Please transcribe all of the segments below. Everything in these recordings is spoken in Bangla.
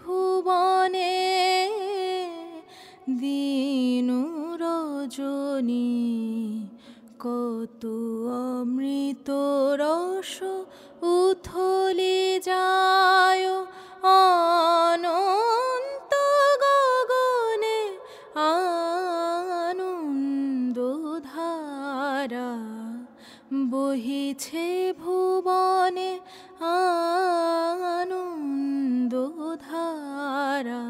ভুবনে দিন রজনী কত অমৃত রস উথলে যায় অনন্ত গগনে আনন্দধারা বহিছে ভুবনে আনন্দধারা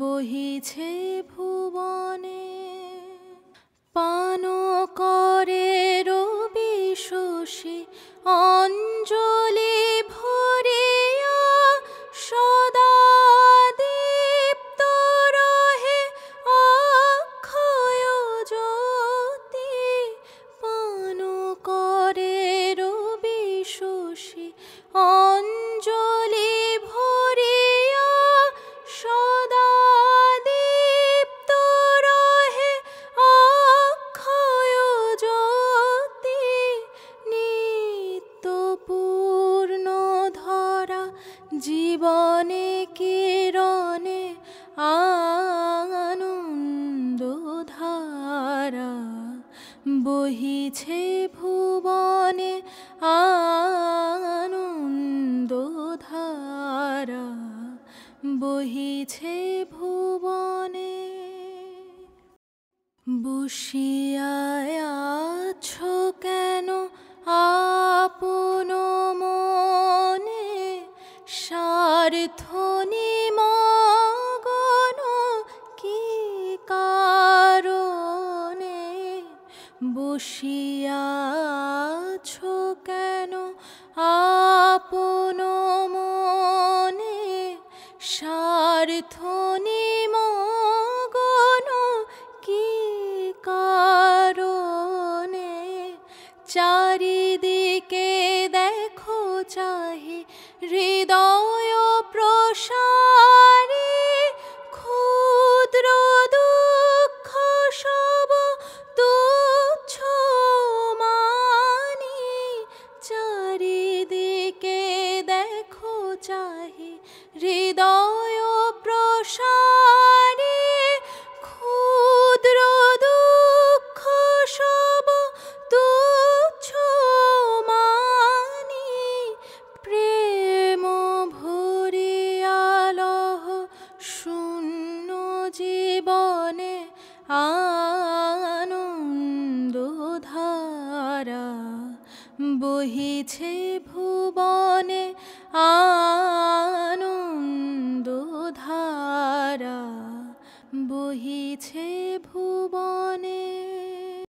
বহিছে ভুবনে পান করে রবি শশী অঞ্জলি ভরিয়া সদা দীপ্ত রহে অক্ষয় জ্যোতি পান করে রবি শশী অঞ্জলি ভরিয়া সদা দীপ্ত রহে অক্ষয় জ্যোতি নিত্য পূর্ণ ধরা জীবনে কিরণে আনন্দধারা বহিছে ভুবনে আনন্দধারা বহিছে ভুবনে বসিয়ায় আছো কেন আপন মনে স্বার্থ নিমগ্ন কি কারণে বসিয়া আছো কেন আপন মনে স্বার্থ নিমগ্ন কি কারণে চারিদিকে দেখো চাহি হৃদয় প্রসারী ক্ষুদ্র দুঃখ সব তুচ্ছ মানি চারিদিকে দেখো চাহি হৃদয় প্রসারী ক্ষুদ্র দুঃখ সব তুচ্ছ মানি প্রেম ভরিয়ালহ শূন্য জীবনে আনন্দধারা বহিছে ভুবনে আনন্দ